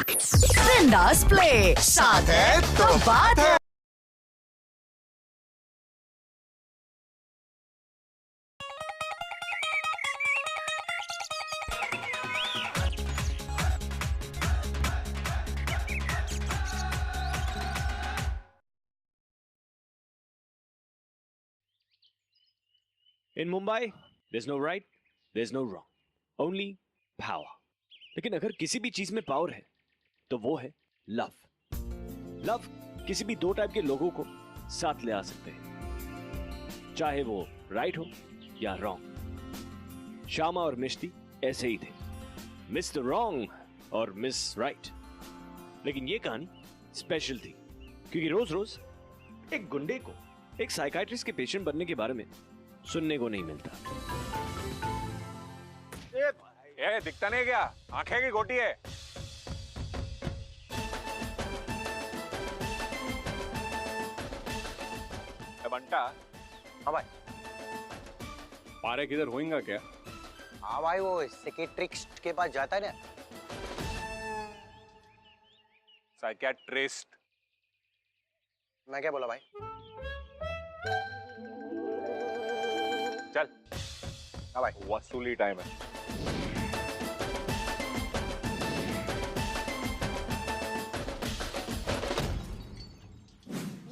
बिंदास प्ले, साथ है तो बात है। In Mumbai, there's no right, there's no wrong, only power. लेकिन अगर किसी भी चीज में पावर है तो वो है लव। लव किसी भी दो टाइप के लोगों को साथ ले आ सकते हैं, चाहे वो राइट हो या रॉन्ग। श्यामा और मिष्टी ऐसे ही थे, मिस्टर रॉन्ग और मिस राइट। लेकिन ये कहानी स्पेशल थी क्योंकि रोज रोज एक गुंडे को एक साइकाइट्रिस्ट के पेशेंट बनने के बारे में सुनने को नहीं मिलता। ये दिखता नहीं क्या? आंखें की गोटी है। बंटा। हाँ भाई। पारे किधर होएगा क्या? हाँ भाई, वो साइकियाट्रिस्ट के पास जाता है ना। साइकियाट्रिस्ट? मैं क्या बोला भाई? चल। हाँ भाई। वसूली टाइम है।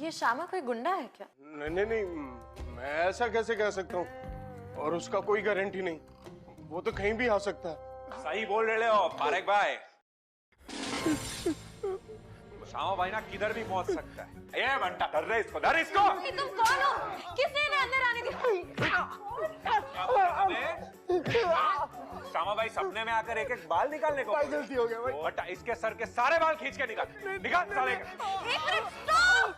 ये श्यामा कोई गुंडा है क्या? नहीं, मैं ऐसा कैसे कह सकता हूँ? और उसका कोई गारंटी नहीं, वो तो कहीं भी आ सकता है। सही बोल रहे हो पारेख भाई। श्यामा भाई ना किधर भी पहुंच सकता है। ये बंटा डर रहे इसको, डर इसको। तुम कौन हो? किसने इन्हें अंदर आने दिया? श्यामा भाई सपने में आकर एक एक बाल निकालने को। भाई गलती हो गया भाई। बट इसके सर के सारे बाल खींच के निकाल, निकाल साले का। एक मिनट, स्टॉप!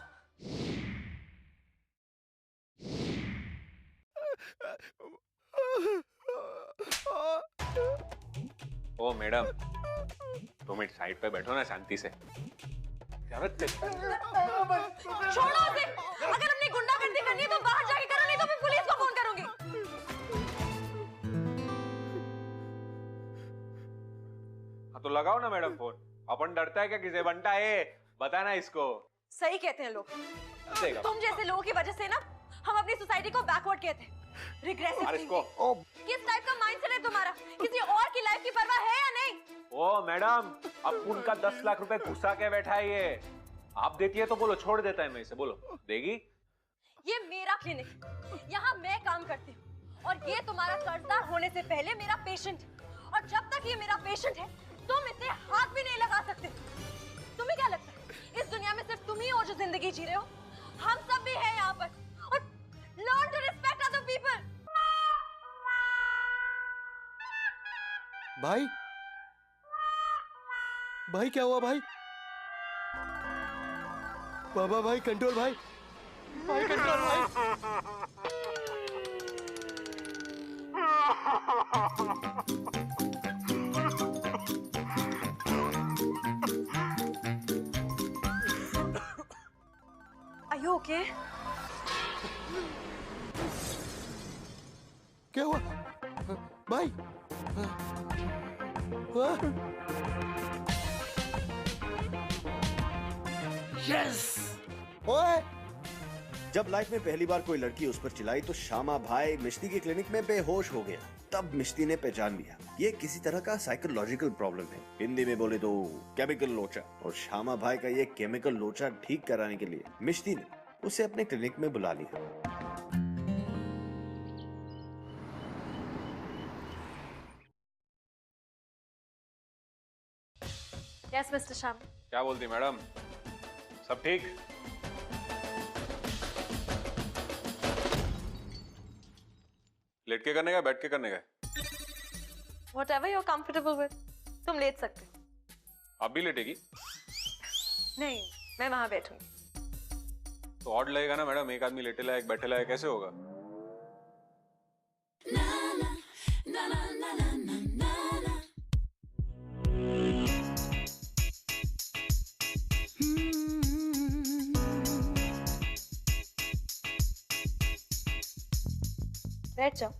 ओ मैडम, 2 मिनट साइड पे बैठो ना शांति से। छोड़ो उसे। अगर हमने गुंडागर्दी करनी है तो बाहर जाके करो, नहीं तो मैं पुलिस को फोन करूंगी। हाँ तो लगाओ ना मैडम फोन। अपन डरता है क्या किसे? बंटा है, बताना इसको। सही कहते हैं लोग। तुम जैसे लोगों की वजह से ना हम अपनी सोसाइटी को बैकवर्ड कहते हैं, रिग्रेसिव। किस टाइप का माइंडसेट है तुम्हारा? किसी और की लाइफ की परवाह है या नहीं? ओ मैडम, अब उनका 10 लाख रुपए घुसा के बैठा है ये। आप देती है तो बोलो, छोड़ देता है मैं इसे। बोलो, देगी? ये मेरा क्लिनिक, यहाँ मैं काम करती हूँ और ये तुम्हारा कर्जदार होने से पहले मेरा पेशेंट है। और जब तक ये मेरा पेशेंट है तुम इसे हाथ भी नहीं लगा सकते। तुम्हें क्या लगता है इस दुनिया में सिर्फ तुम ही हो जो जिंदगी जी रहे हो? हम सब भी हैं यहाँ पर। और learn to respect other people. भाई क्या हुआ भाई? बाबा भाई कंट्रोल भाई, कंट्रोल भाई। Are you okay? क्या हुआ भाई? यस! ओए! जब लाइफ में पहली बार कोई लड़की उस पर चिल्लाई तो श्यामा भाई मिष्टी के क्लिनिक में बेहोश हो गया। तब मिष्टी ने पहचान लिया ये किसी तरह का साइकोलॉजिकल प्रॉब्लम है, हिंदी में बोले तो केमिकल लोचा। और श्यामा भाई का ये केमिकल लोचा ठीक कराने के लिए मिष्टी ने उसे अपने क्लिनिक में बुला लिया। Yes, Mr. Sham. क्या बोलती मैडम? सब ठीक? लेट के करने का, बैठ के करने का? Whatever you're comfortable with. तुम लेट सकते हो। आप भी लेटेगी? नहीं, मैं वहां बैठूंगी। तो ऑड लगेगा ना मैडम, एक आदमी लेटे लायक बैठे लायक कैसे होगा? बैठ जाओ।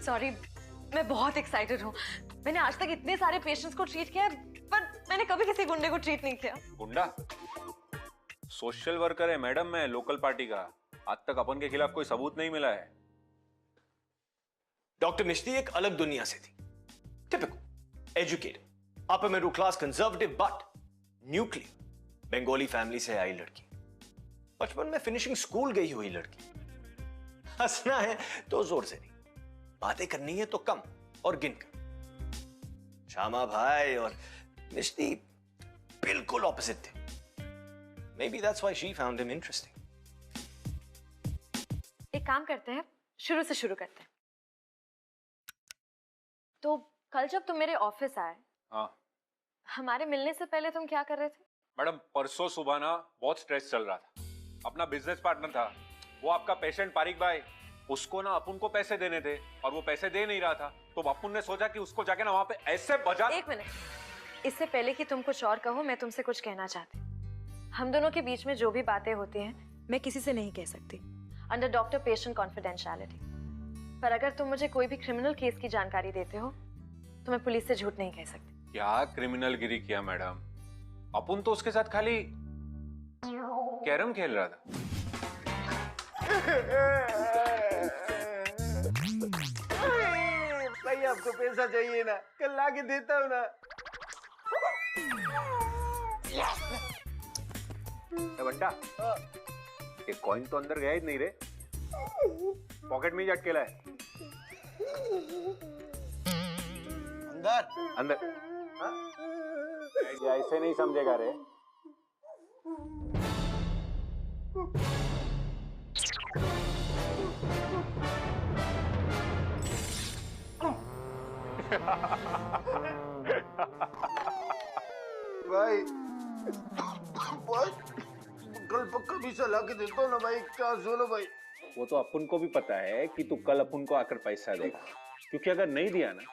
सॉरी, मैं बहुत एक्साइटेड हूँ। मैंने आज तक इतने सारे पेशेंट्स को ट्रीट किया है, पर मैंने कभी किसी गुंडे को ट्रीट नहीं किया। गुंडा? सोशल वर्कर है मैडम, मैं लोकल पार्टी का। आज तक अपन के खिलाफ कोई सबूत नहीं मिला है। डॉक्टर मिश्ती एक अलग दुनिया से थी। Typical, educated, upper middle class, conservative but nuclear, Bengali family से आई लड़की। बचपन में फिनिशिंग स्कूल गई हुई लड़की। हंसना है तो जोर से नहीं, बातें करनी है तो कम और गिनकर। श्यामा भाई और मिश्ती बिल्कुल ऑपोजिट थे। Maybe that's why she found him interesting. एक काम करते हैं, शुरू से शुरू करते हैं। तो कल जब तुम मेरे ऑफिस आए, हाँ हमारे मिलने से पहले तुम क्या कर रहे थे? मैडम, परसों सुबह ना बहुत स्ट्रेस चल रहा था। अपना बिजनेस पार्टनर था, वो आपका पेशेंट पारिक भाई, उसको ना अपुन को पैसे देने थे और वो पैसे दे नहीं रहा था। तो अपुन ने सोचा कि उसको जाके ना वहां पे ऐसे बजा। एक मिनट, इससे पहले कि तुम कुछ और कहो, मैं तुमसे कुछ कहना चाहती हूँ। हम दोनों के बीच में जो भी बातें होती हैं, मैं किसी से नहीं कह सकती, अंडर डॉक्टर पेशेंट कॉन्फिडेंशियलिटी। पर अगर तुम मुझे कोई भी क्रिमिनल केस की जानकारी देते हो, तो मैं पुलिस से झूठ नहीं कह सकती। क्या क्रिमिनल गिरी किया मैडम? अपुन तो उसके साथ खाली कैरम खेल रहा था। भाई आपको पैसा चाहिए ना, कल लाके देता हूँ ना। बंटा, एक कॉइन तो अंदर गया ही नहीं रे, पॉकेट में ही अटकेला है। अंदर अंदर? ऐसे नहीं समझेगा रे। भाई कल पक्का वीसा ला के देता हूँ ना भाई, चांस दो ना भाई। वो तो अपन को भी पता है कि तू कल अपन को आकर पैसा देगा, क्योंकि अगर नहीं दिया ना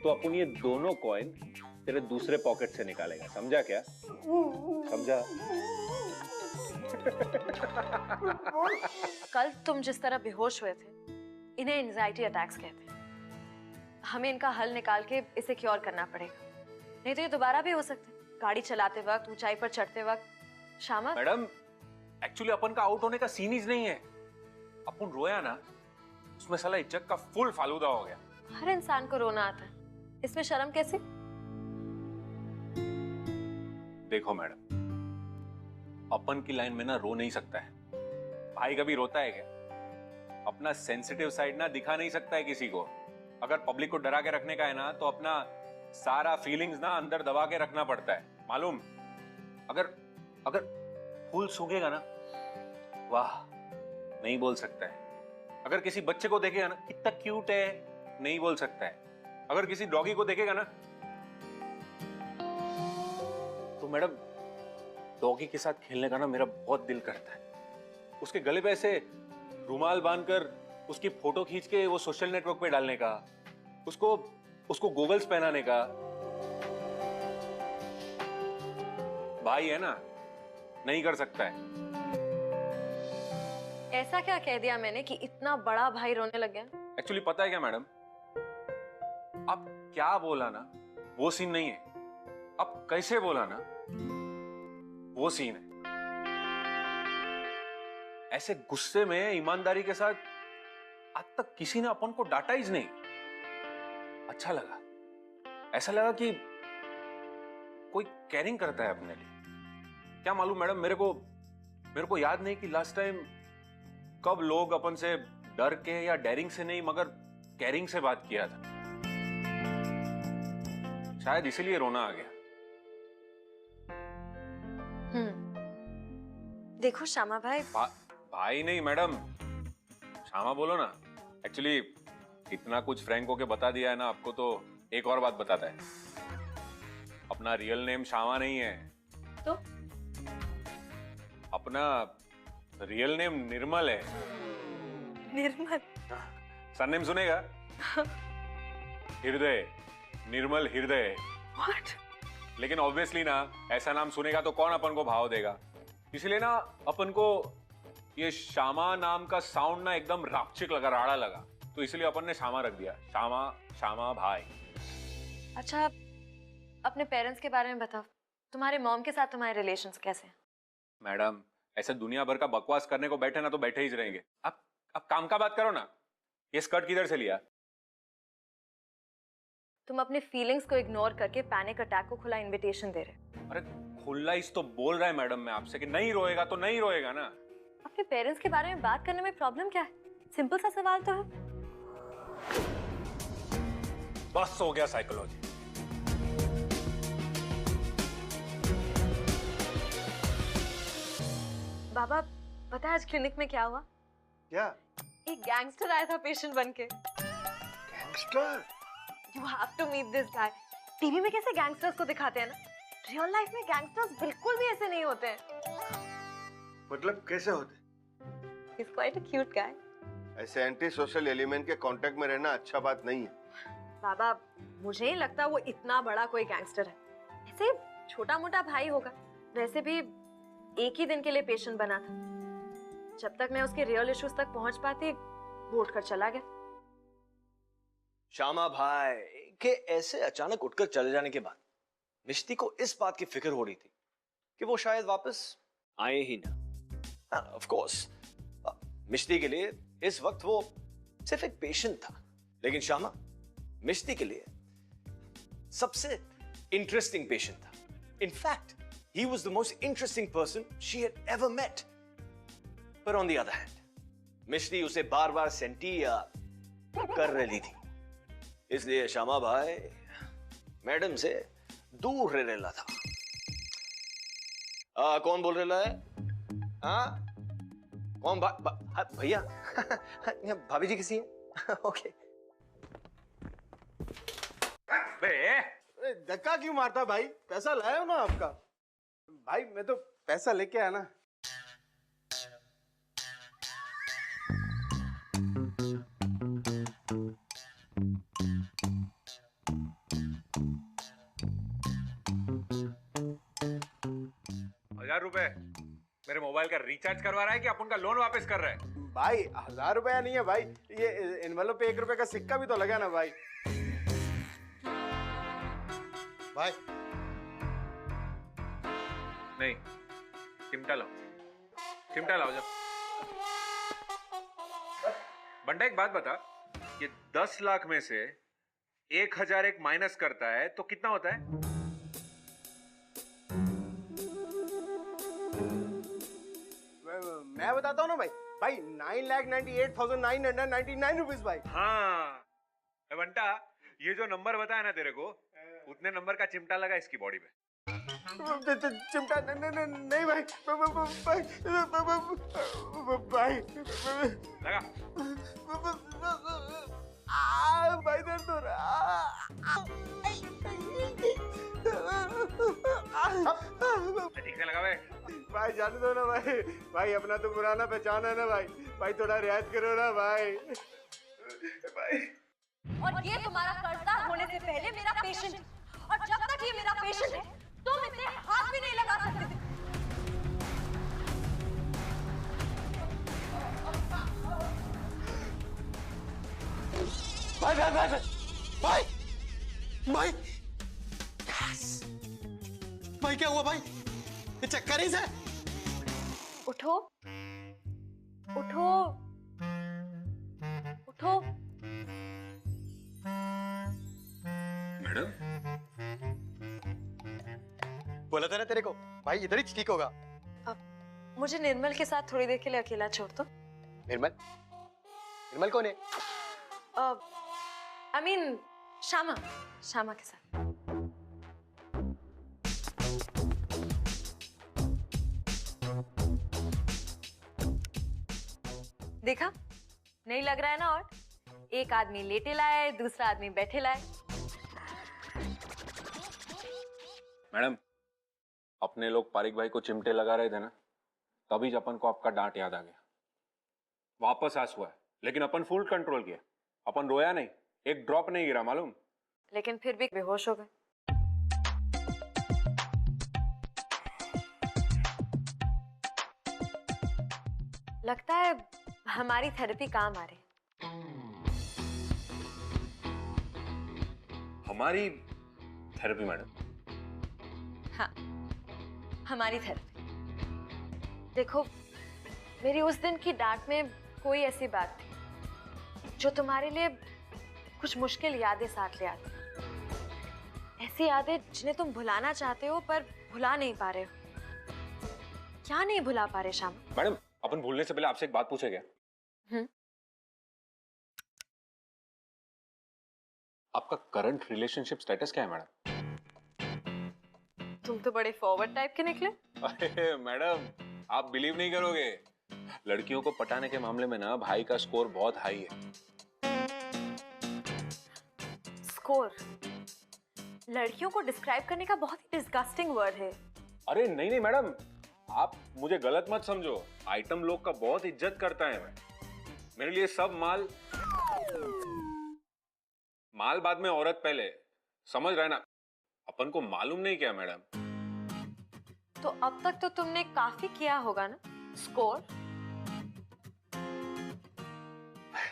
तो अपन ये दोनों कॉइन तेरे दूसरे पॉकेट से निकालेगा। समझा क्या? समझा? कल तुम जिस तरह बेहोश हुए थे, इन्हें एंजाइटी अटैक्स कहते हैं। हमें इनका हल निकाल के इसे क्योर करना पड़ेगा, नहीं तो ये दोबारा भी हो सकते हैं। गाड़ी चलाते वक्त, ऊंचाई पर चढ़ते वक्त। श्यामा मैडम, एक्चुअली अपन का आउट होने का सीन ही नहीं है। अपन रोया ना, उसमें साला इज्जत का फुल फालूदा हो गया। हर इंसान को रोना आता है, इसमें शर्म कैसे? देखो मैडम, अपन की लाइन में ना रो नहीं सकता है। भाई कभी रोता है क्या? अपना सेंसिटिव साइड ना दिखा नहीं सकता है किसी को। अगर पब्लिक को डरा के रखने का है ना, तो अपना सारा फीलिंग्स ना अंदर दबा के रखना पड़ता है, मालूम? अगर अगर फूल सूखेगा ना, वाह नहीं बोल सकता है। अगर किसी बच्चे को देखेगा ना, कितना क्यूट है, नहीं बोल सकता है। अगर किसी डॉगी को देखेगा ना, तो मैडम डॉगी के साथ खेलने का ना मेरा बहुत दिल करता है। उसके गले पे ऐसे रुमाल बांधकर उसकी फोटो खींच के वो सोशल नेटवर्क पे डालने का, उसको गॉगल्स पहनाने का। भाई है ना, नहीं कर सकता है। ऐसा क्या कह दिया मैंने कि इतना बड़ा भाई रोने लग गया? एक्चुअली पता है क्या मैडम, आप क्या बोला ना वो सीन नहीं है, आप कैसे बोला ना वो सीन है। ऐसे गुस्से में ईमानदारी के साथ आज तक किसी ने अपन को डांटा ही नहीं। अच्छा लगा, ऐसा लगा कि कोई केयरिंग करता है अपने लिए। क्या मालूम मैडम, मेरे को याद नहीं कि लास्ट टाइम कब लोग अपन से डर के या डेयरिंग से नहीं मगर केयरिंग से बात किया था। शायद इसीलिए रोना आ गया। देखो श्यामा भाई, भाई नहीं मैडम, श्यामा बोलो ना। एक्चुअली इतना कुछ फ्रैंक होके बता दिया है ना आपको, तो एक और बात बताता है। अपना रियल नेम श्यामा नहीं है, तो अपना रियल नेम निर्मल है। निर्मल? सरनेम सुनेगा? हृदय, निर्मल हृदय। What? लेकिन ऑब्वियसली ना, ऐसा नाम सुनेगा तो कौन अपन को भाव देगा। इसलिए ना अपन को ये शामा नाम का साउंड ना एकदम रापचिक लगा, राड़ा लगा, तो इसलिए अपन ने शामा रख दिया। शामा, शामा भाई। अच्छा, अपने पेरेंट्स के बारे में बताओ। तुम्हारे मॉम के साथ तुम्हारे रिलेशंस कैसे हैं? मैडम, ऐसे दुनिया भर का बकवास करने को बैठे ना तो बैठे ही रहेंगे। अब काम का बात करो ना। ये स्कर्ट किधर से लिया? तुम अपने फीलिंग्स को इग्नोर करके पैनिक अटैक को खुला इनविटेशन दे रहे। अरे खुला इस तो बोल रहा है मैडम मैं आपसे कि नहीं रोएगा तो नहीं रोएगा ना। अपने पेरेंट्स के बारे में बात करने में प्रॉब्लम क्या है? सिंपल सा सवाल तो है। बस हो गया साइकोलॉजी। बाबा, पता है आज क्लिनिक में क्या हुआ? क्या? एक गैंगस्टर आया था पेशेंट बनके। Gangster? You have to meet this guy. TV में कैसे गैंगस्टर्स को दिखाते हैं ना, रियल लाइफ में गैंगस्टर्स बिल्कुल भी ऐसे नहीं होते हैं। मतलब कैसे होते? He's quite a cute guy. ऐसे एंटी सोशल एलिमेंट के कांटेक्ट में रहना अच्छा बात नहीं है। बाबा, मुझे नहीं लगता वो इतना बड़ा कोई गैंगस्टर है। ऐसे छोटा मोटा भाई होगा। वैसे भी एक ही दिन के लिए पेशेंट बना था। जब तक मैं उसके रियल इश्यूज तक पहुंच पाती, वो उठकर चला गया। श्यामा भाई के ऐसे अचानक उठकर चले जाने के बाद मिष्टी को इस बात की फिक्र हो रही थी कि वो शायद वापस आए ही ना। ऑफ कोर्स मिष्टी के लिए इस वक्त वो सिर्फ एक पेशेंट था, लेकिन श्यामा मिष्टी के लिए सबसे इंटरेस्टिंग पेशेंट था। In fact he was the most interesting person she had ever met. But on the other hand, मिष्टी उसे बार-बार सेंटिया कर रही थी। इसलिए श्यामा भाई मैडम से दूर रह रहा था। कौन बोल रहा है? कौन? भैया भाभी जी किसी है? ओके। धक्का क्यों मारता भाई? पैसा लाया हो ना आपका? भाई मैं तो पैसा लेके आया ना। ₹1000 मेरे मोबाइल का रिचार्ज करवा रहा है कि अपन का लोन वापस कर रहा है? भाई 1000 रुपया नहीं है भाई, ये एनवेलप पे 1 रुपए का सिक्का भी तो लगा ना भाई। भाई नहीं, चिमटा लाओ, चिमटा लाओ। जब बंटा एक बात बता, ये 10 लाख में से 1001 माइनस करता है तो कितना होता है? मैं बताता हूँ ना भाई। भाई 9,98,999 रुपीज भाई। हाँ बंटा, ये जो नंबर बताया ना तेरे को, उतने नंबर का चिमटा लगा इसकी बॉडी पे। चिमटा नहीं भाई, भाई लगा। भाई दर्द हो रहा। ठीक से लगा भाई। भाई जाने दो ना भाई। भाई अपना तो पुराना पहचान है ना भाई। भाई थोड़ा रियायत करो ना भाई। भाई और ये तुम्हारा कर्जदार होने से पहले मेरा पेशेंट, और जब तक ये मेरा पेशेंट है तुम इसे हाथ भी नहीं लगा सकते थे। भाई भाई भाई भाई भाई भाई क्या हुआ भाई? ये चक्कर ही से। उठो उठो उठो। मैडम बोला था ना तेरे को भाई, इधर ही ठीक होगा। अब मुझे निर्मल के साथ थोड़ी देर के लिए अकेला छोड़ दो। निर्मल? निर्मल कौन है? I mean, श्यामा के साथ। देखा, नहीं लग रहा है ना? और एक आदमी लेटे लाए, दूसरा आदमी बैठे लाए। मैडम, अपने लोग पारिक भाई को चिमटे लगा रहे थे ना, तभी अपन को आपका डांट याद आ गया। वापस आंसू है, लेकिन अपन फुल कंट्रोल किया। अपन रोया नहीं, एक ड्रॉप नहीं गिरा, मालूम? लेकिन फिर भी बेहोश हो गए। लगता है हमारी थेरेपी काम आ रही। हमारी थेरेपी मैडम? हाँ, हमारी थेरेपी। देखो, मेरी उस दिन की डांट में कोई ऐसी बात थी जो तुम्हारे लिए कुछ मुश्किल यादें साथ ले आती। ऐसी यादें जिन्हें तुम भुलाना चाहते हो पर भुला नहीं पा रहे हो। क्या नहीं भुला पा रहे श्याम? मैडम, अपन भूलने से पहले आपसे एक बात पूछे क्या? आपका करंट रिलेशनशिप स्टेटस क्या है मैडम? तुम तो बड़े फॉरवर्ड टाइप के निकले। अरे मैडम, आप बिलीव नहीं करोगे, लड़कियों को पटाने के मामले में ना भाई का स्कोर बहुत हाई है। स्कोर लड़कियों को डिस्क्राइब करने का बहुत ही डिस्गस्टिंग वर्ड है। अरे नहीं नहीं मैडम, आप मुझे गलत मत समझो। आइटम लोग का बहुत इज्जत करता है मैं। मेरे लिए सब माल बाद में, औरत पहले। समझ रहे ना? अपन को मालूम नहीं क्या मैडम? तो अब तक तो तुमने काफी किया होगा ना स्कोर?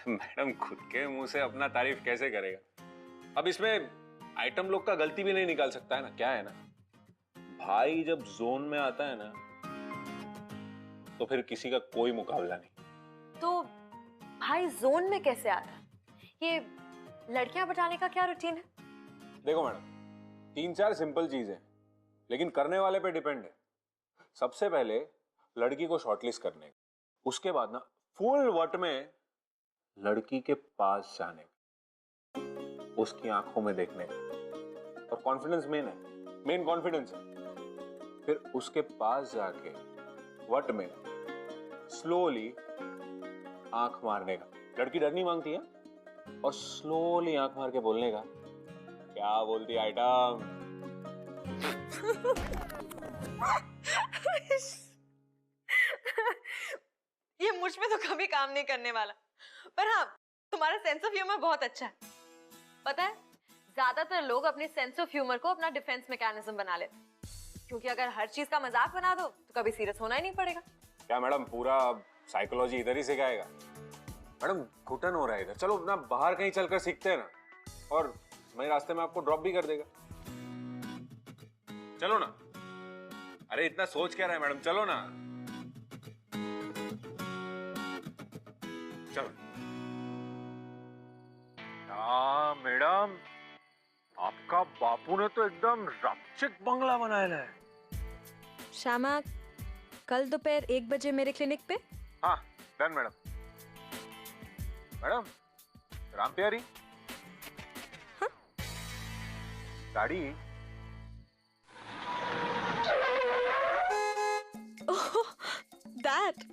मैडम खुद के मुंह से अपना तारीफ कैसे करेगा? अब इसमें आइटम लोग का गलती भी नहीं निकाल सकता है ना। क्या है ना, भाई जब जोन में आता है ना तो फिर किसी का कोई मुकाबला नहीं। तो भाई जोन में कैसे आता है? ये लड़कियां बचाने का क्या रूटीन है? देखो मैडम, 3-4 सिंपल चीज है, लेकिन करने वाले पे डिपेंड है। सबसे पहले लड़की को शॉर्टलिस्ट करने का, उसके बाद ना फुल वट में लड़की के पास जाने का, उसकी आंखों में देखने का। और कॉन्फिडेंस मेन है, मेन कॉन्फिडेंस है। फिर उसके पास जाके वट में स्लोली आंख मारने का। लड़की डर नहीं मांगती है, और स्लोली आंख मार के बोलने का, क्या बोलती आइटम? ये मुझ में तो कभी काम नहीं करने वाला, पर हाँ, तुम्हारा सेंस ऑफ ह्यूमर बहुत अच्छा है। पता है, ज्यादातर लोग अपने सेंस ऑफ ह्यूमर को अपना डिफेंस मैकेनिज्म बना लेते हैं, क्योंकि अगर हर चीज का मजाक बना दो तो कभी सीरियस होना ही नहीं पड़ेगा। क्या मैडम, पूरा साइकोलॉजी इधर ही सिखाएगा? मैडम घुटन हो रहा है इधर, चलो ना बाहर कहीं चलकर सीखते हैं ना, और मैं रास्ते में आपको ड्रॉप भी कर देगा। चलो ना। अरे इतना सोच क्या रहा है मैडम, चलो ना। चलो। मैडम, आपका बापू ने तो एकदम रक्षित बंगला बनाया है। श्यामा, कल दोपहर 1 बजे मेरे क्लिनिक पे। हाँ डन मैडम। मैडम, राम प्यारी। हाँ? गाड़ी। ओह, दैट,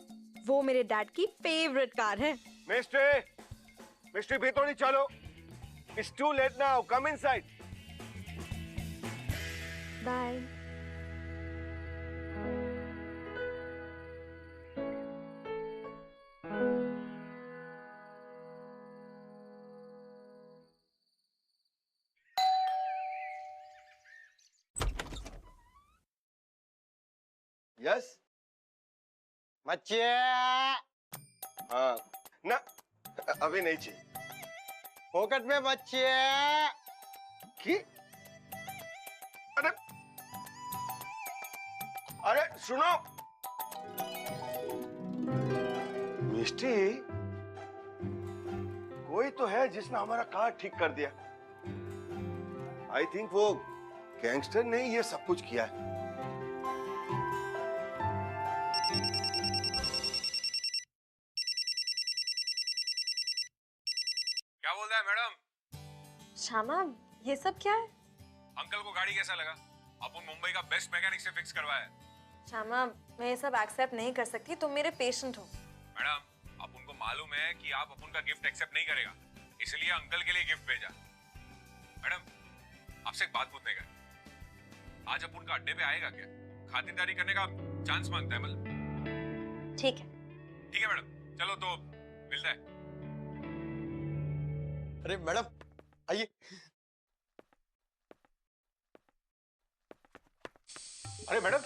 वो मेरे डैड की फेवरेट कार है। मिस्ट्री भीतर नहीं चलो। It's too late now. Come inside. Bye. Yes. बच्चे हाँ ना, अभी नहीं चाहिए। पॉकेट में बच्चे की? अरे अरे सुनो मिस्टी, कोई तो है जिसने हमारा कार ठीक कर दिया। आई थिंक वो गैंगस्टर ने ये सब कुछ किया है। क्या बोल रहा है मैडम? श्यामा, ये सब क्या है? अंकल को गाड़ी कैसा लगा? अपन मुंबई का बेस्ट मैकेनिक से फिक्स करवाया है। श्यामा, मैं ये सब एक्सेप्ट नहीं कर सकती, तुम मेरे पेशेंट हो। मैडम, अपन को मालूम है कि आप अपन का गिफ्ट एक्सेप्ट नहीं करेगा, इसलिए अंकल के लिए गिफ्ट भेजा। मैडम, आपसे एक बात पूछने का, आज अपन का अड्डे पे आएगा क्या? खातिरदारी करने का चांस मांगता है मतलब। ठीक है। ठीक है मैडम, चलो तो मिलता है। अरे मैडम आइए। अरे मैडम,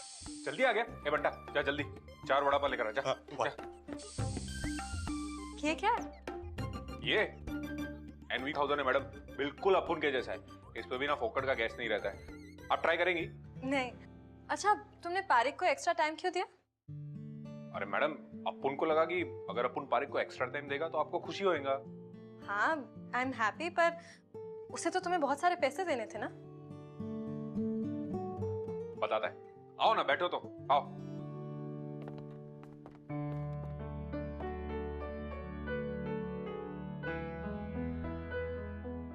जल्दी आ गया। ए बंटा, जा जल्दी। 4 वड़ा पाव लेकर आ जा। ये क्या है? ये NV1000 है मैडम, बिल्कुल अपुन के जैसा है। इस पे भी ना फोकट का गैस नहीं रहता है। आप ट्राई करेंगी? नहीं। अच्छा, तुमने पारिक को एक्स्ट्रा टाइम क्यों दिया? अरे मैडम, अपुन को लगा कि अगर अपुन पारिक को एक्स्ट्रा टाइम देगा तो आपको खुशी होएगा। हाँ, आई एम हैप्पी, पर उसे तो तुम्हें बहुत सारे पैसे देने थे ना। बताता है। आओ ना, बैठो तो आओ।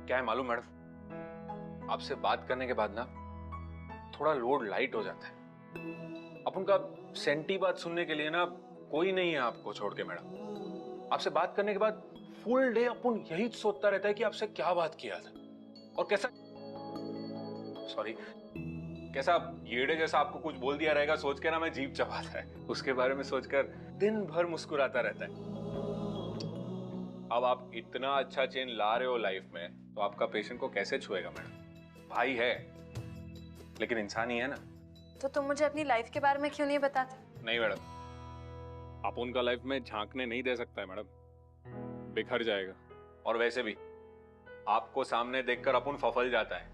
क्या है मालूम मैडम, आपसे बात करने के बाद ना थोड़ा लोड लाइट हो जाता है। अपन का सेंटी बात सुनने के लिए ना कोई नहीं है आपको छोड़ के मैडम। आपसे बात करने के बाद फुल डे अपन यही सोचता रहता है कि आपसे क्या बात किया था और कैसा, सॉरी, कैसा येड़े जैसा आपको कुछ बोल दिया रहेगा सोच के ना मैं जीभ चबाता है। उसके बारे में सोचकर दिन भर मुस्कुराता रहता है। अब आप इतना अच्छा चेंज ला रहे हो लाइफ में, तो आपका पेशेंट को कैसे छुएगा मैडम? भाई है लेकिन इंसान ही है ना। तो तुम मुझे अपनी लाइफ के बारे में क्यों नहीं बताते? नहीं मैडम, आप उनका लाइफ में झांकने नहीं दे सकता है मैडम, बिखर जाएगा। और वैसे भी आपको सामने देखकर अपन फफल जाता है।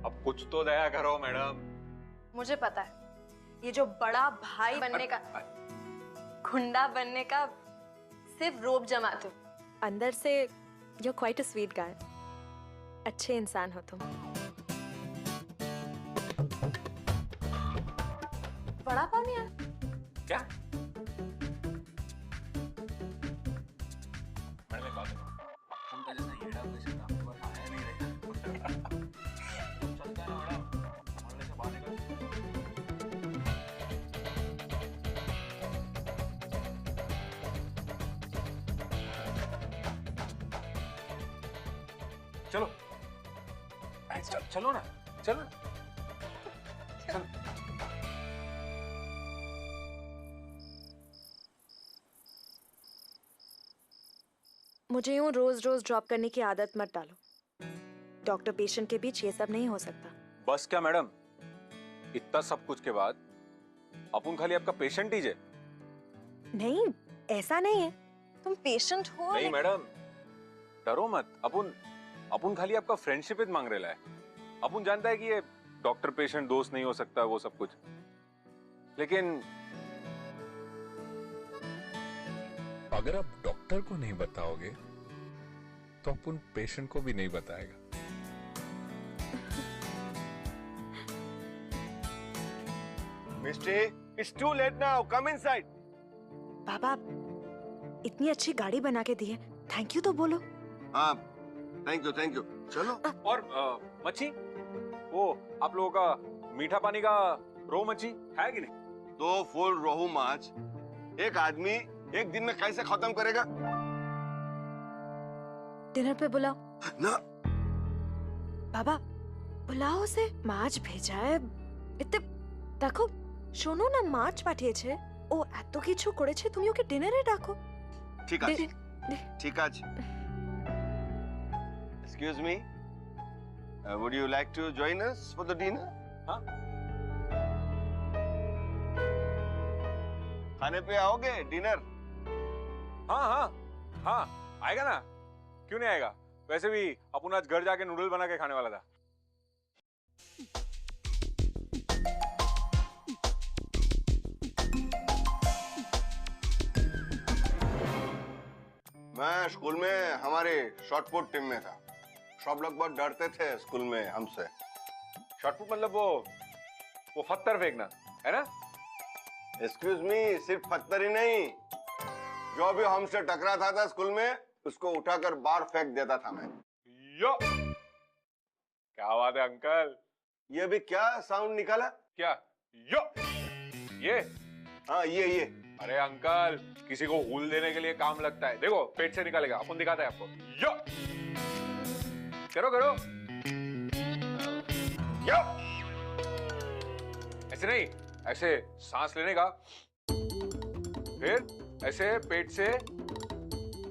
अब कुछ तो दया करो मैडम। मुझे पता है, ये जो बड़ा भाई बनने का, गुंडा बनने का सिर्फ रोब जमाते हो, अंदर से you're quite a sweet guy। अच्छे इंसान हो तुम। बड़ा पाव नहीं आया? क्या? मैडम एक बात बताओ, उनका जैसा येड़ा पेशेंट आपके पास आया नहीं रहेगा। चलता है ना मैडम, मोहल्ले से बाहर निकल। चलो चलो ना, चलो चलो। मुझे यूं रोज रोज ड्रॉप करने की आदत मत डालो। डॉक्टर पेशेंट के बीच ये सब नहीं हो सकता। बस क्या मैडम, इतना सब कुछ के बाद अपन खाली आपका पेशेंट ही जे? नहीं, ऐसा नहीं है। तुम पेशेंट हो। नहीं मैडम, डरो मत। अपन खाली आपका फ्रेंडशिप ही मांग रहे है। अपन जानता है कि ये डॉक्टर पेशेंट दोस्त नहीं हो सकता, वो सब कुछ, लेकिन अगर आप डॉक्टर को नहीं बताओगे तो अपन पेशेंट को भी नहीं बताएगा। मिस्टी, it's too late now. Come inside. बाबा, इतनी अच्छी गाड़ी बना के दी है, थैंक यू तो बोलो। हाँ, थैंक यू। चलो। और मच्छी, वो आप लोगों का मीठा पानी का रोहू मच्छी है कि नहीं? 2 फुल रोहू माछ एक आदमी एक दिन में कैसे खत्म करेगा? डिनर पे बुलाओ ना बाबा, बुलाओ उसे। মাছ ভেজায় এতে দেখো, শোনো না, মাছ পাঠিয়েছে, ও এত কিছু করেছে, তুমি ওকে ডিনারে ডাকো। ঠিক আছে, ঠিক আছে। Excuse me, would you like to join us for the dinner? हाँ? खाने पे आओगे डिनर? हाँ, आएगा ना, क्यों नहीं आएगा? वैसे भी अपन आज घर जाके नूडल बना के खाने वाला था। मैं स्कूल में हमारे शॉटपुट टीम में था। सब लोग बहुत डरते थे स्कूल में हमसे। शॉटपुट मतलब वो पत्थर फेंकना है ना? एक्सक्यूज मी, सिर्फ पत्थर ही नहीं, जो भी हमसे टकराता था स्कूल में उसको उठाकर बाहर फेंक देता था मैं। यो, क्या बात है अंकल। ये भी क्या साउंड निकाला? क्या? यो, ये? हाँ, ये। अरे अंकल, किसी को हूल देने के लिए काम लगता है। देखो, पेट से निकालेगा, अपन दिखाते हैं आपको। यो, करो। यो, ऐसे नहीं, ऐसे सांस लेने का, फिर ऐसे पेट से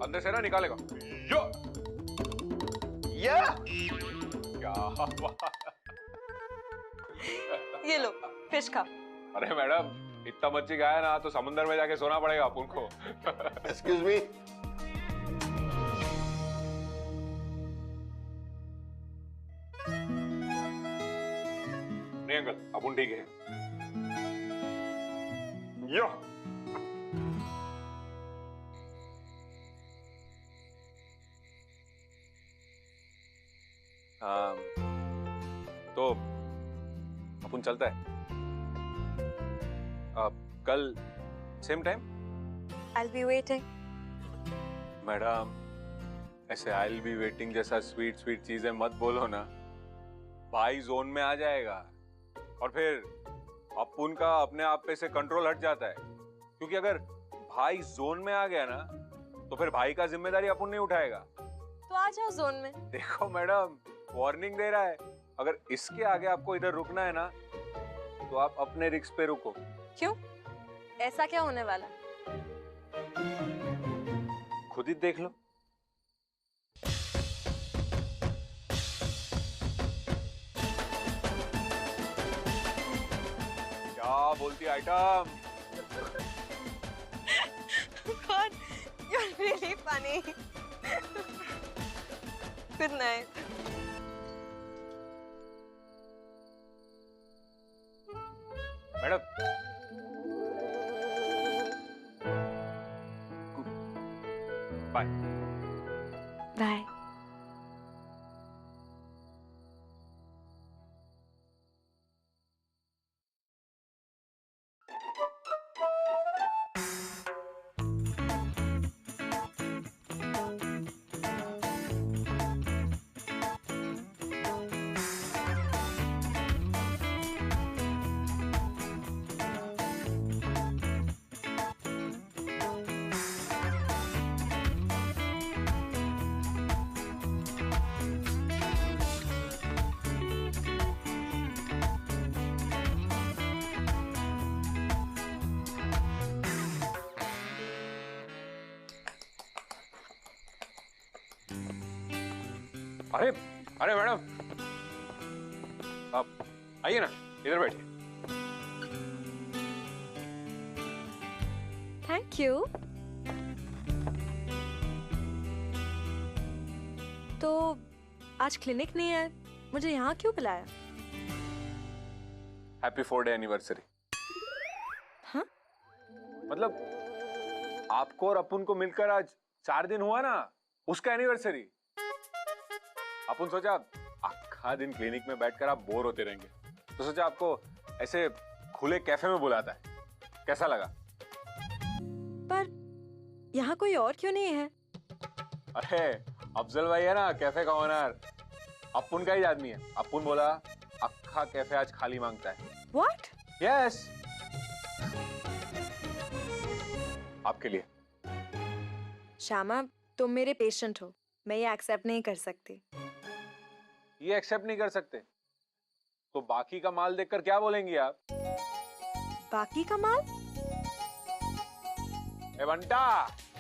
अंदर से ना निकालेगा। यो, या क्या बात। ये लो। फिश खाओ। अरे मैडम, इतना मच्छी खाया ना तो समुद्र में जाके सोना पड़ेगा अपन को। Excuse me. नहीं अंकल, अपन ठीक है। यो तो अपन चलता है कल same time. I'll be waiting. Madam, ऐसे आई बी वेटिंग जैसा स्वीट स्वीट चीजें मत बोलो ना, भाई जोन में आ जाएगा और फिर अपन का अपने आप पे से कंट्रोल हट जाता है। क्योंकि अगर भाई जोन में आ गया ना तो फिर भाई का जिम्मेदारी अपन नहीं उठाएगा। तो आ जाओ जोन में। देखो मैडम, वार्निंग दे रहा है, अगर इसके आगे आपको इधर रुकना है ना तो आप अपने रिस्क पे रुको। क्यों? ऐसा क्या होने वाला? खुद ही देख लो। क्या बोलती item? God, you're really funny. Good night. Madam, bye. Bye. अरे अरे मैडम, आप आइए ना, इधर बैठिए। Thank you. तो आज क्लिनिक नहीं है, मुझे यहाँ क्यों बुलाया? Happy 4th anniversary. हाँ? मतलब आपको और अपुन को मिलकर आज 4 दिन हुआ ना, उसका एनिवर्सरी। अपन सोचा आखा दिन क्लिनिक में बैठकर आप बोर होते रहेंगे, तो सोचा आपको ऐसे खुले कैफे में बुलाता है। कैसा लगा? पर यहाँ कोई और क्यों नहीं है? अरे अफजल भाई है ना कैफे का ओनर, अपुन का ही आदमी है। अपुन बोला अखा कैफे आज खाली मांगता है। What? यस, आपके लिए। श्यामा, तुम मेरे पेशेंट हो, मैं ये एक्सेप्ट नहीं कर सकती। ये एक्सेप्ट नहीं कर सकते तो बाकी का माल देखकर क्या बोलेंगी आप? बाकी का माल? ए बंटा,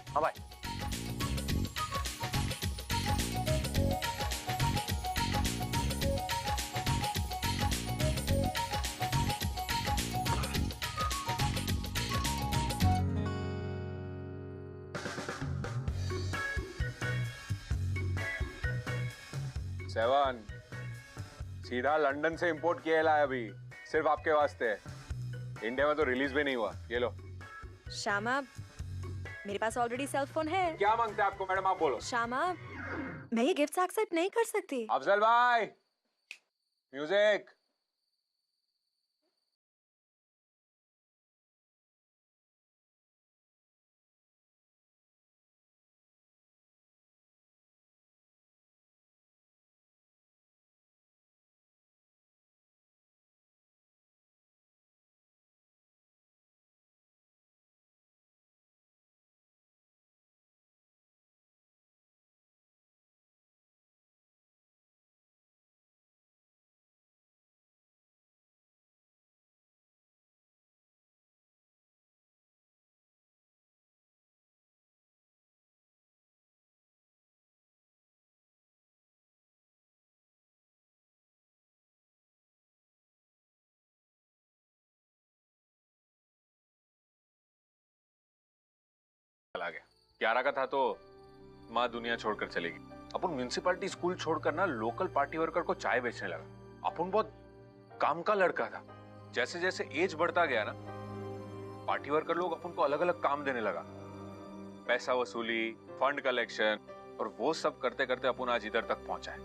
हाँ भाई। सेवन सीधा लंदन से इंपोर्ट किया है अभी, सिर्फ आपके वास्ते। इंडिया में तो रिलीज भी नहीं हुआ। ये लो। श्यामा, मेरे पास ऑलरेडी सेल फोन है। क्या मांगते हैं आपको मैडम, आप बोलो। श्यामा, मैं ये गिफ्ट एक्सेप्ट नहीं कर सकती। अफजल भाई, म्यूजिक। चला गया। 11 का था तो माँ दुनिया छोड़कर चली गई। अपन म्यूनिसिपैलिटी स्कूल छोड़कर ना लोकल पार्टी वर्कर को चाय बेचने लगा। अपन बहुत काम का लड़का था। जैसे जैसे एज बढ़ता गया ना, पार्टी वर्कर लोग अपन को अलग अलग काम देने लगा, पैसा वसूली, फंड कलेक्शन, और वो सब करते करते अपन आज इधर तक पहुंचा है।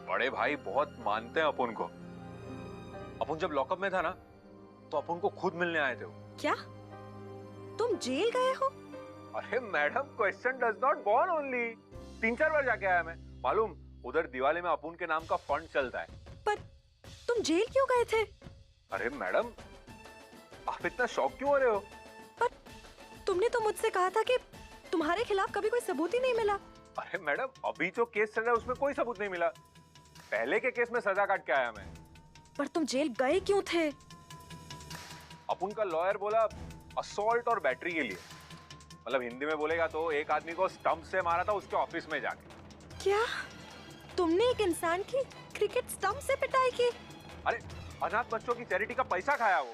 बड़े भाई बहुत मानते हैं अपन को। अपन जब लॉकअप में था ना, तो अपन को खुद मिलने आए थे वो। क्या तुम जेल गए हो? अरे madam, question does not born only. 3-4 बार जाके आया मैं। मालूम, उधर दिवाली में अपुन के नाम का फंड चलता है। पर तुम जेल क्यों गए थे? अरे मैडम, आप इतना शॉक क्यों हो रहे हो? पर तुमने तो मुझसे कहा था कि तुम्हारे खिलाफ कभी कोई सबूत ही नहीं मिला। अरे मैडम, अभी जो केस चल रहा है उसमें कोई सबूत नहीं मिला। पहले के केस में सजा काट के आया मैं। पर तुम जेल गए क्यों थे? अपुन का लॉयर बोला असॉल्ट और बैटरी के लिए। मतलब हिंदी में बोलेगा तो एक आदमी को स्टंप से मारा था उसके ऑफिस में जाके। क्या तुमने एक इंसान की क्रिकेट स्टंप से पिटाई की? अरे अनाथ बच्चों की चैरिटी का पैसा खाया वो।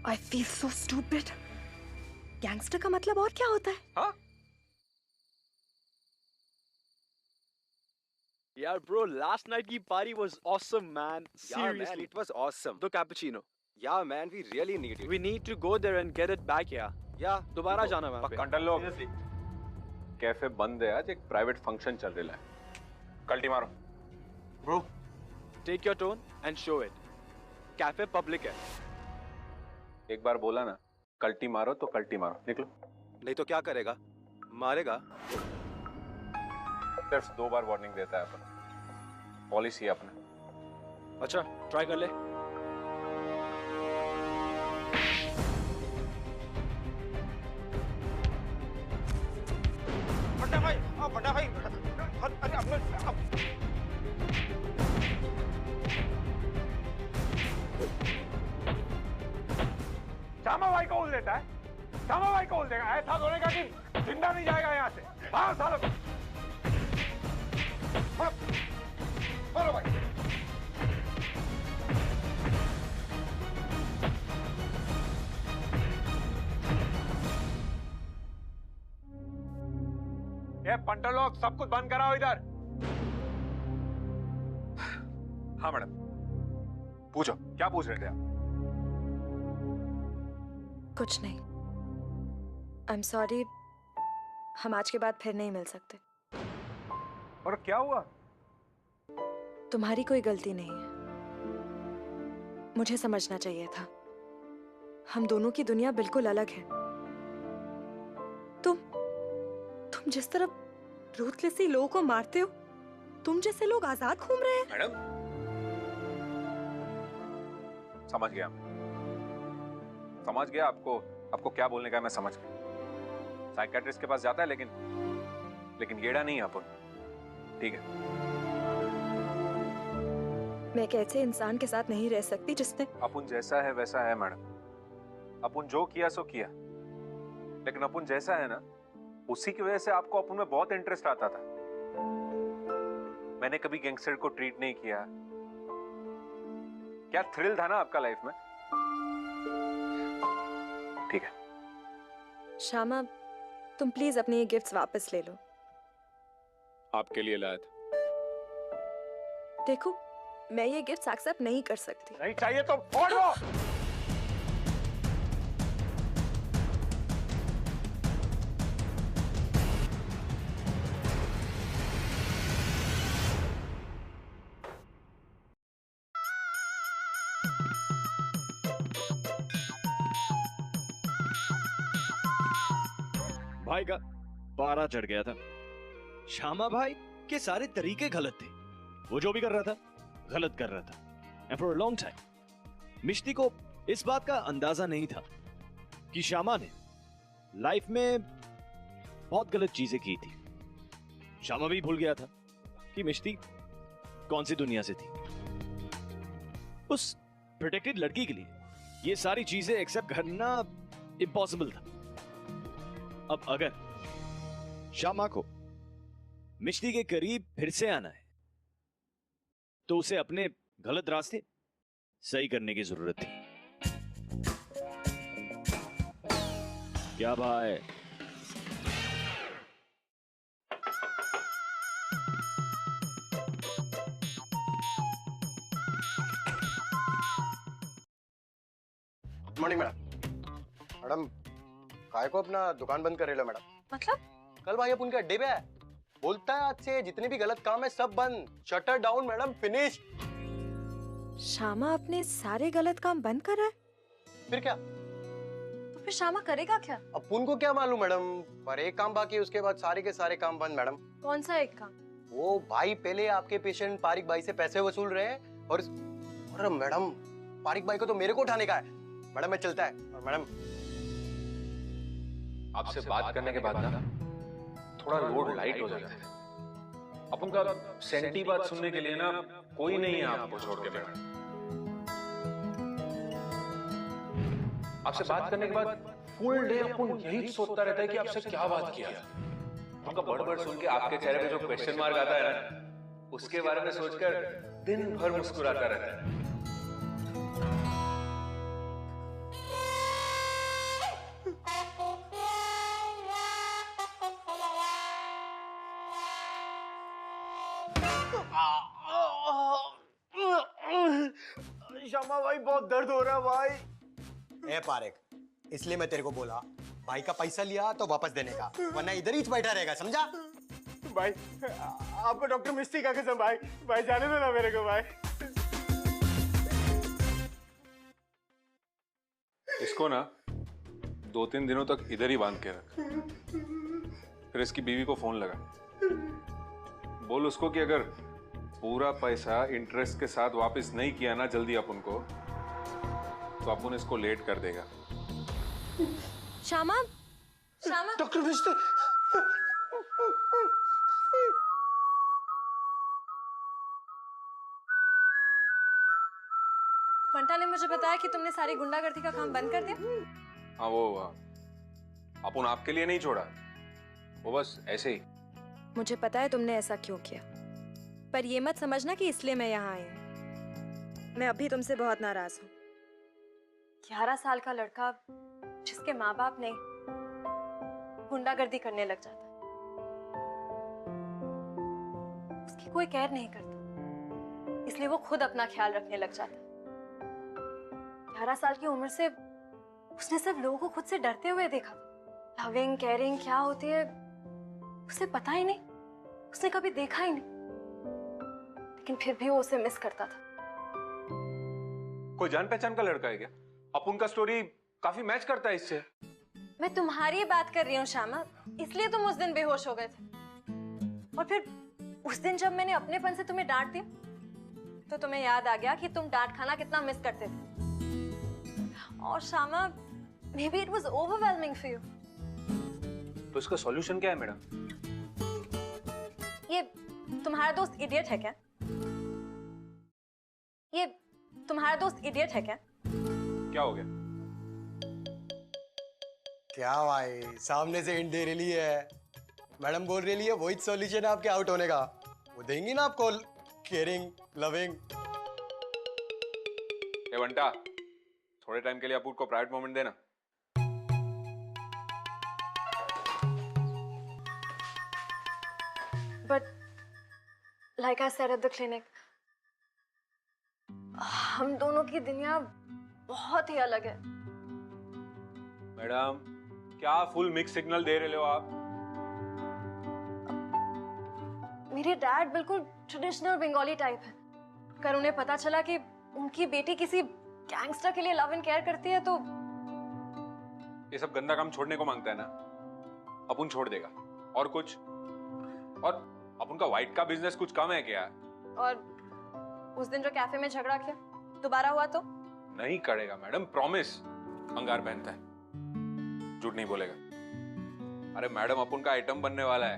I feel so stupid. Gangster का मतलब और क्या होता है? हाँ? यार ब्रो, लास्ट नाइट की party was awesome man. Yeah, man, it was awesome. The cappuccino. Yeah, man, we really need it. We need to go there and get it back, yeah. Yeah, दोबारा जाना वहाँ पे। कंटन लोग, cafe बंद है आज, एक प्राइवेट फंक्शन चल रहा है। कल्टी मारो। Bro, take your tone and show it. Cafe public है। एक बार बोला ना, कल्टी मारो तो कल्टी मारो। निकलो। नहीं तो क्या करेगा? मारेगा? सिर्फ 2 बार वार्निंग देता है अपन। पॉलिसी है अपना। अच्छा, ट्राई कर ले। बड़ा भाई, अरे श्यामा भाई को उल देता है। श्यामा भाई को उल देगा। ऐसा होने का कि जिंदा नहीं जाएगा यहाँ से। हाँ सालों। भाई ये पंटर लोग, सब कुछ बंद कराओ इधर। हाँ मैडम, पूछो, क्या पूछ रहे थे आप? कुछ नहीं। I'm sorry, हम आज के बाद फिर नहीं मिल सकते। और क्या हुआ? तुम्हारी कोई गलती नहीं है। मुझे समझना चाहिए था। हम दोनों की दुनिया बिल्कुल अलग है। तुम जिस तरह रूथलेसली लोगों को मारते हो, तुम जैसे लोग आजाद घूम रहे हैं। मैडम, समझ गया। समझ गया आपको क्या बोलने का है, मैं समझ गया। साइकियाट्रिस्ट के पास जाता है लेकिन गेड़ा नहीं है अपन। ठीक है। मैं एक ऐसे इंसान के साथ नहीं रह सकती जिसने अपन जैसा है वैसा है मैडम। अपन जो किया सो किया, लेकिन अपन जैसा है ना, उसी की वजह से आपको अपन में बहुत इंटरेस्ट आता था। मैंने कभी गैंगस्टर को ट्रीट नहीं किया। क्या थ्रिल था ना आपका लाइफ में। ठीक है। श्यामा, तुम प्लीज अपने ये गिफ्ट्स वापस ले लो। आपके लिए लाया था। देखो, मैं ये गिफ्ट्स एक्सेप्ट नहीं कर सकती। नहीं चाहिए तो फोड़ दो। भाई का पारा चढ़ गया था। श्यामा भाई के सारे तरीके गलत थे। वो जो भी कर रहा था, गलत कर रहा था। And for a long time Mishti को इस बात का अंदाजा नहीं था कि श्यामा ने लाइफ में बहुत गलत चीजें की थी। श्यामा भी भूल गया था कि मिष्टी कौन सी दुनिया से थी। उस प्रोटेक्टेड लड़की के लिए ये सारी चीजें एक्सेप्ट करना इम्पॉसिबल था। अब अगर श्यामा को मिष्टी के करीब फिर से आना है, तो उसे अपने गलत रास्ते सही करने की जरूरत थी। क्या भाई, मॉर्निंग मैडम। मैडम काय को अपना दुकान बंद कर रहे हो मैडम? मतलब? कल भाई अपन के अड्डे पे है, बोलता है आज से जितने भी गलत काम है सब बंद, shutter down madam, finish. Shyama अपने सारे गलत काम बंद कर रहा है? फिर क्या? तो फिर श्यामा करेगा क्या? अपन को क्या मालूम मैडम, पर एक काम बाकी है, उसके बाद सारे के सारे काम बंद मैडम। कौन सा एक काम? वो भाई पहले आपके पेशेंट पारिक भाई से पैसे वसूल रहे हैं और अरे मैडम पारिक भाई को तो मेरे को उठाने का है मैडम। मैं चलता है। और मैडम आपसे बात करने के बाद ना थोड़ा लोड लाइट हो जाता है। अपन का सेंटी बात सुनने के लिए ना कोई नहीं है आपको छोड़ के मैडम। आपसे बात करने के बाद फुल डे अपन यही सोचता रहता है कि आपसे क्या बात किया। उनका बड़ सुन के आपके चेहरे पे जो क्वेश्चन मार्क आता है ना, उसके बारे में सोचकर दिन भर मुस्कुराता रहता है। श्यामा भाई बहुत दर्द हो रहा है भाई। ए पारिक, इसलिए मैं तेरे को बोला भाई का पैसा लिया तो वापस देने का, वरना इधर ही बैठा रहेगा, समझा? भाई आपको डॉक्टर मिस्टी का कसम भाई, भाई जाने दो ना मेरे को भाई। इसको ना 2-3 दिनों तक इधर ही बांध के रख। फिर इसकी बीवी को फोन लगा, बोल उसको कि अगर पूरा पैसा इंटरेस्ट के साथ वापस नहीं किया ना जल्दी अपन को, तो अपन इसको लेट कर देगा। श्यामा, श्यामा, डॉक्टर मिस्टी। बंटा ने मुझे बताया कि तुमने सारी गुंडागर्दी का काम बंद कर दिया। हाँ वो अपन आपके लिए नहीं छोड़ा, वो बस ऐसे ही। मुझे पता है तुमने ऐसा क्यों किया, पर ये मत समझना कि इसलिए मैं यहाँ आई हूँ। मैं अभी तुमसे बहुत नाराज हूँ। 11 साल का लड़का जिसके माँ बाप नहीं गुंडागर्दी करने लग जाता, उसकी कोई केयर नहीं करता, इसलिए वो खुद अपना ख्याल रखने लग जाता। 11 साल की उम्र से उसने सब लोगों को खुद से डरते हुए देखा। लविंग केयरिंग क्या होती है उसे पता ही नहीं, उसने कभी देखा ही नहीं, लेकिन फिर भी वो उसे मिस करता था। कोई जान पहचान का लड़का है क्या? अपन का स्टोरी काफी मैच करता है इससे। मैं तुम्हारी बात कर रही हूँ श्यामा, इसलिए तुम उस दिन बेहोश हो गए थे। और फिर उस दिन जब मैंने अपनेपन से तुम्हें डांट दी, तो तुम्हें याद आ गया कि तुम डांट खाना कितना मिस करते थे। और Shyama, may be it was overwhelming for you. तो इसका सॉल्यूशन क्या है मैडम? ये तुम्हारा दोस्त इडियट है क्या? ये तुम्हारा दोस्त इडियट है क्या? क्या हो गया? क्या भाई, सामने से हिंट दे रही है मैडम, बोल रही है वही सॉल्यूशन है आपके आउट होने का। वो देंगी ना आपको केयरिंग, लविंग। ए बंटा, थोड़े टाइम के लिए अपूर को प्राइवेट मोमेंट देना। But like I said at the clinic, हम दोनों की दुनिया बहुत ही अलग है। मैडम, क्या फुल मिक्स सिग्नल दे रहे हो आप? मेरे डैड बिल्कुल ट्रेडिशनल बंगाली टाइप है। अगर उन्हें पता चला कि उनकी बेटी किसी गैंगस्टर के लिए लव एंड केयर करती है तो ये सब गंदा काम छोड़ने को मांगता है ना, अपन छोड़ देगा। और कुछ, और अपन का व्हाइट का बिजनेस कुछ कम है क्या? और उस दिन जो कैफे में झगड़ा किया दोबारा हुआ तो? नहीं करेगा मैडम, प्रॉमिस। अंगार पहनता है, झूठ नहीं बोलेगा। अरे मैडम, अपन का आइटम बनने वाला है,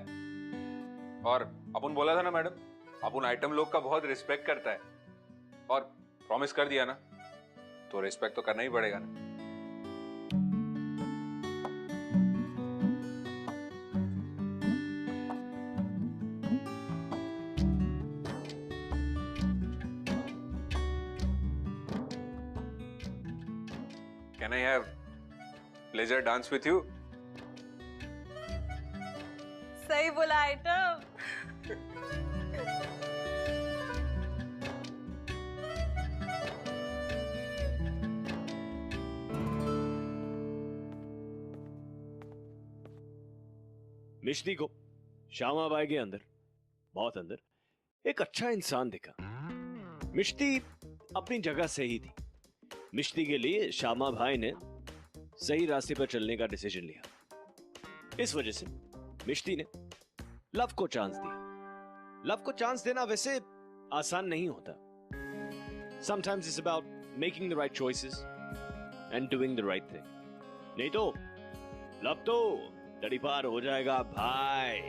और अपन बोला था ना मैडम, अपन आइटम लोग का बहुत रिस्पेक्ट करता है, और प्रॉमिस कर दिया ना तो रिस्पेक्ट तो करना ही पड़ेगा ना। Can I have pleasure dance with you? सही बोला आइटम। मिश्ती को श्यामा बाई के अंदर, बहुत अंदर, एक अच्छा इंसान दिखा। मिश्ती अपनी जगह सही थी। मिश्ती के लिए श्यामा भाई ने सही रास्ते पर चलने का डिसीजन लिया। इस वजह से मिश्ती ने लव को चांस दिया। लव को चांस देना वैसे आसान नहीं होता। Sometimes it's about making the right choices and doing the right thing. नहीं तो लव तो तड़ी पार हो जाएगा भाई।